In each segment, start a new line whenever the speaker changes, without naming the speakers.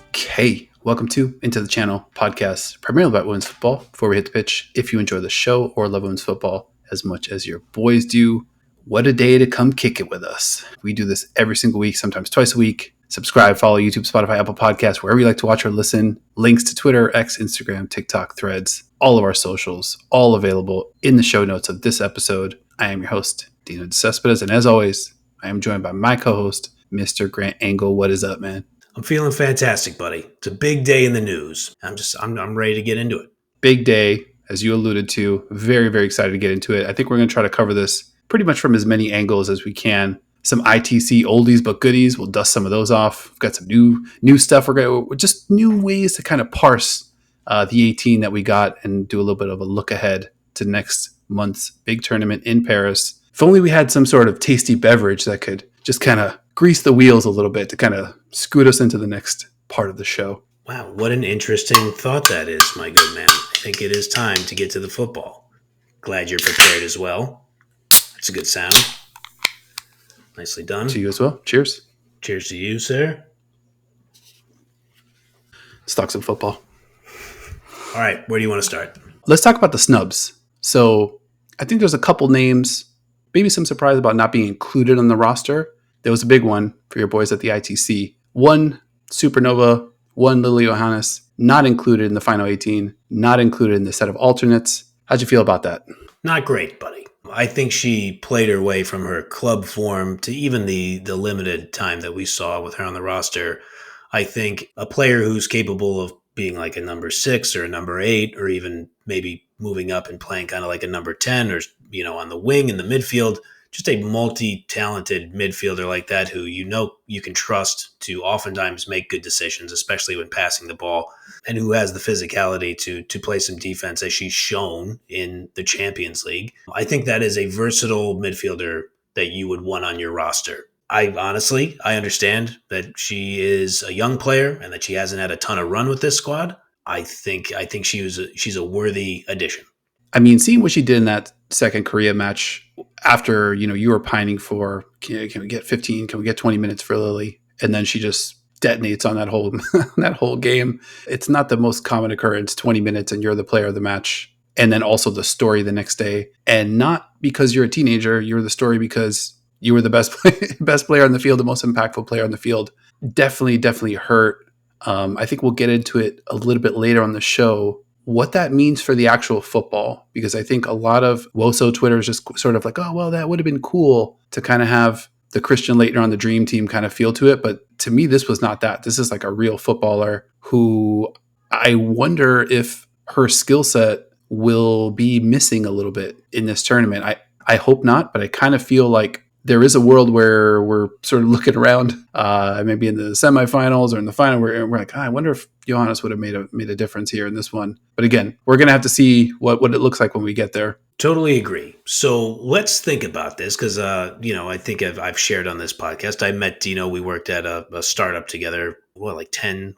Okay, welcome to Into the Channel podcast, primarily about women's football. Before we hit the pitch, if you enjoy the show or love women's football as much as your boys do, what a day to come kick it with us. We do this every single week, sometimes twice a week. Subscribe, follow YouTube, Spotify, Apple Podcasts, wherever you like to watch or listen. Links to Twitter, X, Instagram, TikTok, Threads, all of our socials, all available in the show notes of this episode. I am your host, Dino DeCespedes, and as always, I am joined by my co-host, Mr. Grant Engel. What is up, man?
I'm feeling fantastic, buddy. It's a big day in the news. I'm ready to get into it.
Big day, as you alluded to. Very, very excited to get into it. I think we're going to try to cover this pretty much from as many angles as we can. Some ITC oldies but goodies. We'll dust some of those off. We've got some new stuff. We're going to just new ways to kind of parse the 18 that we got and do a little bit of a look ahead to next month's big tournament in Paris. If only we had some sort of tasty beverage that could just kind of grease the wheels a little bit to kind of scoot us into the next part of the show.
Wow, what an interesting thought that is, my good man. I think it is time to get to the football. Glad you're prepared as well. That's a good sound. Nicely done.
To you as well. Cheers.
Cheers to you, sir.
Let's talk some football.
All right, where do you want to start?
Let's talk about the snubs. So I think there's a couple names, maybe some surprise about not being included on the roster. There was a big one for your boys at the ITC. One Supernova, one Lily Yohannes, not included in the final 18, not included in the set of alternates. How'd you feel about that?
Not great, buddy. I think she played her way from her club form to even the limited time that we saw with her on the roster. I think a player who's capable of being like a number 6 or a number 8, or even maybe moving up and playing kind of like a number 10 or, on the wing in the midfield, just a multi-talented midfielder like that who you can trust to oftentimes make good decisions, especially when passing the ball, and who has the physicality to play some defense as she's shown in the Champions League. I think that is a versatile midfielder that you would want on your roster. I understand that she is a young player and that she hasn't had a ton of run with this squad. I think she's a worthy addition.
I mean, seeing what she did in that second Korea match after, you were pining for, can we get 15? Can we get 20 minutes for Lily? And then she just detonates on that whole game. It's not the most common occurrence, 20 minutes and you're the player of the match. And then also the story the next day. And not because you're a teenager, you're the story because you were the best player on the field, the most impactful player on the field. Definitely hurt. I think we'll get into it a little bit later on the show, what that means for the actual football, because I think a lot of WOSO Twitter is just sort of like, oh, well, that would have been cool to kind of have the Christian Laettner on the dream team kind of feel to it. But to me, this was not that. This is like a real footballer who I wonder if her skill set will be missing a little bit in this tournament. I hope not, but I kind of feel like there is a world where we're sort of looking around, maybe in the semifinals or in the final, where we're like, I wonder if Yohannes would have made a difference here in this one. But again, we're going to have to see what it looks like when we get there.
Totally agree. So let's think about this because, I think I've shared on this podcast. I met Dino. We worked at a startup together, a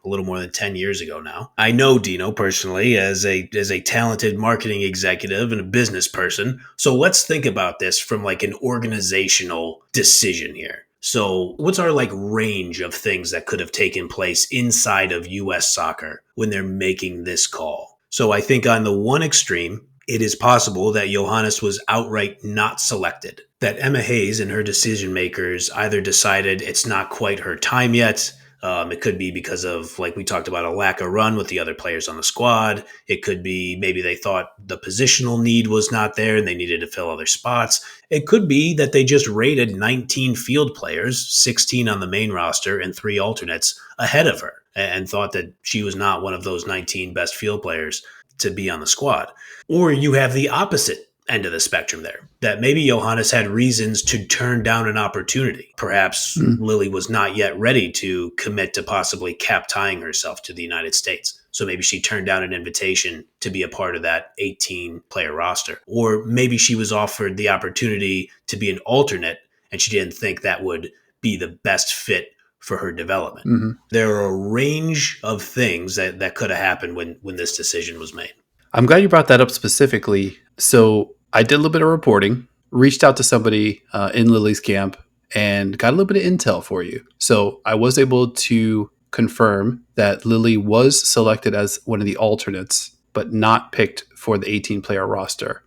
little more than 10 years ago now. I know Dino personally as a talented marketing executive and a business person. So let's think about this from like an organizational decision here. So what's our range of things that could have taken place inside of U.S. soccer when they're making this call? So I think on the one extreme, it is possible that Yohannes was outright not selected, that Emma Hayes and her decision makers either decided it's not quite her time yet. It could be because of, like we talked about, a lack of run with the other players on the squad. It could be maybe they thought the positional need was not there and they needed to fill other spots. It could be that they just rated 19 field players, 16 on the main roster and 3 alternates ahead of her, and thought that she was not one of those 19 best field players to be on the squad. Or you have the opposite end of the spectrum there, that maybe Yohannes had reasons to turn down an opportunity. Perhaps Lily was not yet ready to commit to possibly cap tying herself to the United States. So maybe she turned down an invitation to be a part of that 18-player roster. Or maybe she was offered the opportunity to be an alternate and she didn't think that would be the best fit for her development. Mm-hmm. There are a range of things that could have happened when this decision was made.
I'm glad you brought that up specifically. So I did a little bit of reporting, reached out to somebody in Lily's camp, and got a little bit of intel for you. So I was able to confirm that Lily was selected as one of the alternates, but not picked for the 18-player roster.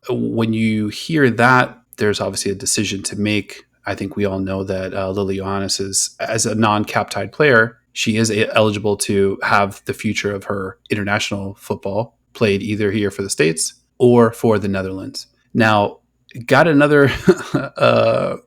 When you hear that, there's obviously a decision to make. I think we all know that Lily Yohannes is, as a non-cap-tied player, she is eligible to have the future of her international football played either here for the States or for the Netherlands. Now, got another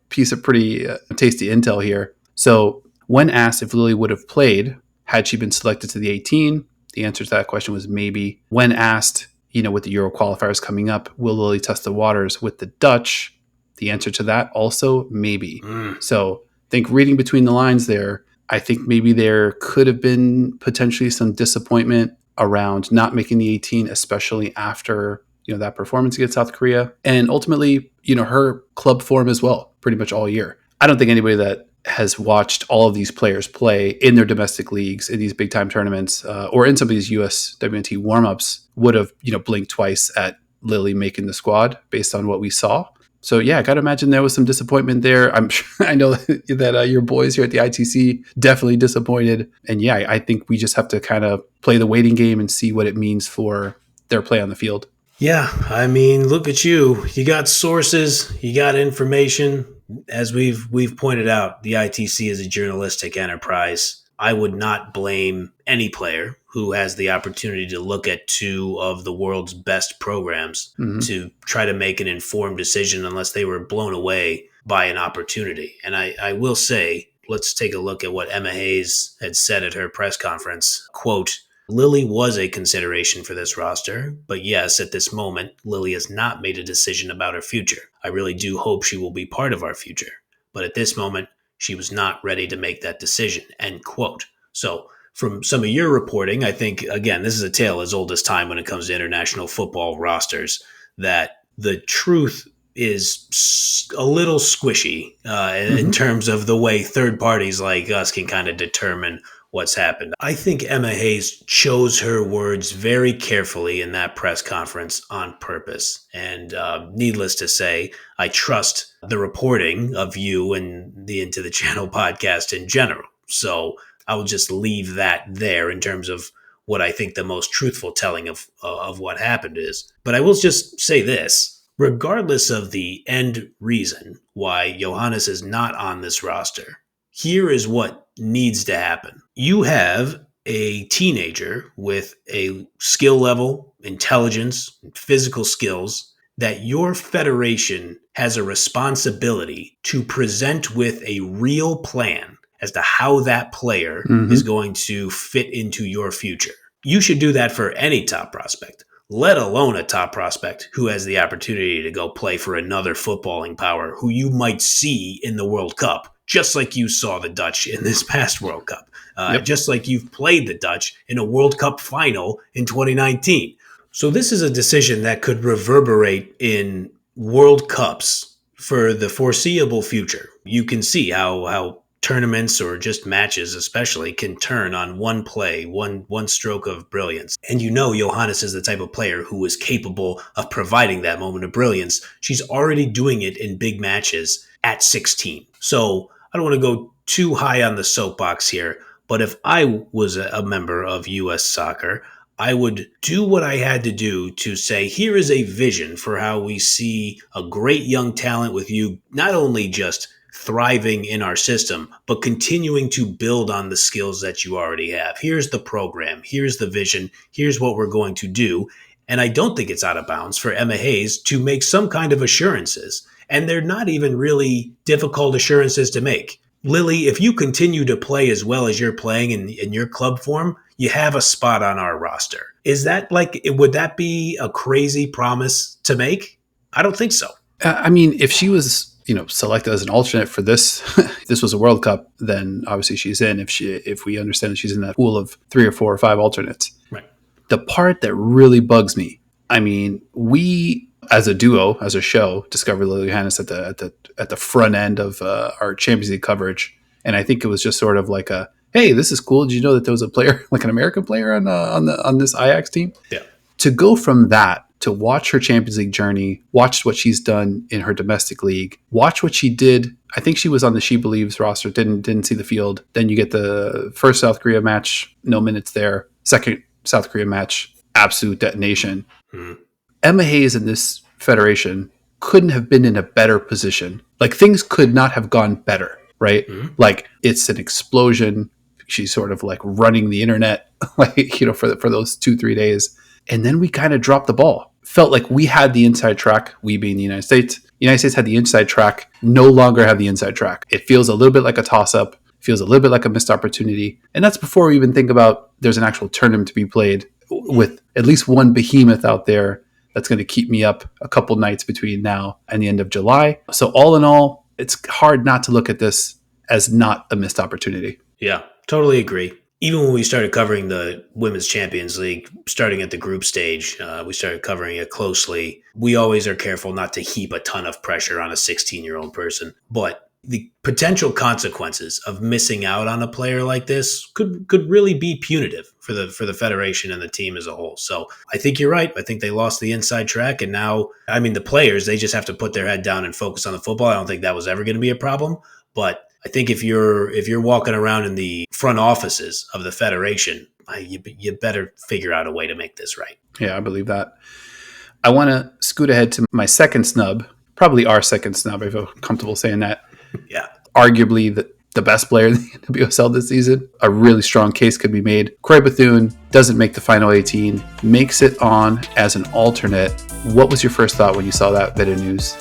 piece of pretty tasty intel here. So when asked if Lily would have played had she been selected to the 18, the answer to that question was maybe. When asked, with the Euro qualifiers coming up, will Lily test the waters with the Dutch? The answer to that also maybe. So I think reading between the lines there, I think maybe there could have been potentially some disappointment around not making the 18, especially after that performance against South Korea, and ultimately her club form as well, pretty much all year. I don't think anybody that has watched all of these players play in their domestic leagues, in these big time tournaments, or in some of these USWNT warmups would have blinked twice at Lily making the squad based on what we saw. So yeah, I got to imagine there was some disappointment there. I'm sure, I know that your boys here at the ITC definitely disappointed. And yeah, I think we just have to kind of play the waiting game and see what it means for their play on the field.
Yeah, I mean, look at you. You got sources, you got information. As we've pointed out, the ITC is a journalistic enterprise. I would not blame any player who has the opportunity to look at two of the world's best programs to try to make an informed decision unless they were blown away by an opportunity. And I will say, let's take a look at what Emma Hayes had said at her press conference. Quote, Lily was a consideration for this roster, but yes, at this moment, Lily has not made a decision about her future. I really do hope she will be part of our future, but at this moment, she was not ready to make that decision, end quote. So from some of your reporting, I think, again, this is a tale as old as time when it comes to international football rosters, that the truth is a little squishy in terms of the way third parties like us can kind of determine what's happened. I think Emma Hayes chose her words very carefully in that press conference on purpose. And needless to say, I trust the reporting of you and the Into the Channel podcast in general. So I will just leave that there in terms of what I think the most truthful telling of what happened is. But I will just say this. Regardless of the end reason why Yohannes is not on this roster, here is what needs to happen. You have a teenager with a skill level, intelligence, physical skills that your federation has a responsibility to present with a real plan as to how that player is going to fit into your future. You should do that for any top prospect, let alone a top prospect who has the opportunity to go play for another footballing power who you might see in the World Cup, just like you saw the Dutch in this past World Cup, just like you've played the Dutch in a World Cup final in 2019. So this is a decision that could reverberate in World Cups for the foreseeable future. You can see how tournaments or just matches especially can turn on one play, one stroke of brilliance. And Yohannes is the type of player who is capable of providing that moment of brilliance. She's already doing it in big matches at 16. So I don't want to go too high on the soapbox here, but if I was a member of U.S. Soccer, I would do what I had to do to say, here is a vision for how we see a great young talent with you, not only just thriving in our system, but continuing to build on the skills that you already have. Here's the program. Here's the vision. Here's what we're going to do. And I don't think it's out of bounds for Emma Hayes to make some kind of assurances. And they're not even really difficult assurances to make. Lily, if you continue to play as well as you're playing in your club form, you have a spot on our roster. Would that be a crazy promise to make? I don't think so.
I mean, if she was, selected as an alternate for this, this was a World Cup, then obviously she's in. If we understand that she's in that pool of 3 or 4 or 5 alternates.
Right.
The part that really bugs me, I mean, we as a duo, as a show, discovered Lily Yohannes at the front end of our Champions League coverage, and I think it was just sort of like a, hey, this is cool. Did you know that there was a player, like an American player on this Ajax team?
Yeah.
To go from that to watch her Champions League journey, watch what she's done in her domestic league, watch what she did I think she was on the She Believes roster, didn't see the field. Then you get the first South Korea match, no minutes there. Second South Korea match, absolute detonation.
Mm.
Emma Hayes in this federation couldn't have been in a better position. Like, things could not have gone better, right? Like, it's an explosion. She's sort of like running the internet, like, you know, for those 2-3 days. And then we kind of dropped the ball. Felt like we had the inside track, we being the United States. The United States had the inside track, no longer have the inside track. It feels a little bit like a toss-up, feels a little bit like a missed opportunity. And that's before we even think about there's an actual tournament to be played with at least one behemoth out there that's going to keep me up a couple nights between now and the end of July. So all in all, it's hard not to look at this as not a missed opportunity.
Yeah, totally agree. Even when we started covering the Women's Champions League, starting at the group stage, we started covering it closely. We always are careful not to heap a ton of pressure on a 16-year-old person. But the potential consequences of missing out on a player like this could really be punitive for the federation and the team as a whole. So I think you're right. I think they lost the inside track. And now, I mean, the players, they just have to put their head down and focus on the football. I don't think that was ever going to be a problem. But I think if you're walking around in the front offices of the federation, you better figure out a way to make this right.
Yeah, I believe that. I want to scoot ahead to my second snub, probably our second snub. I feel comfortable saying that.
Yeah.
Arguably the best player in the WSL this season. A really strong case could be made. Corey Bethune doesn't make the final 18, makes it on as an alternate. What was your first thought when you saw that bit of news?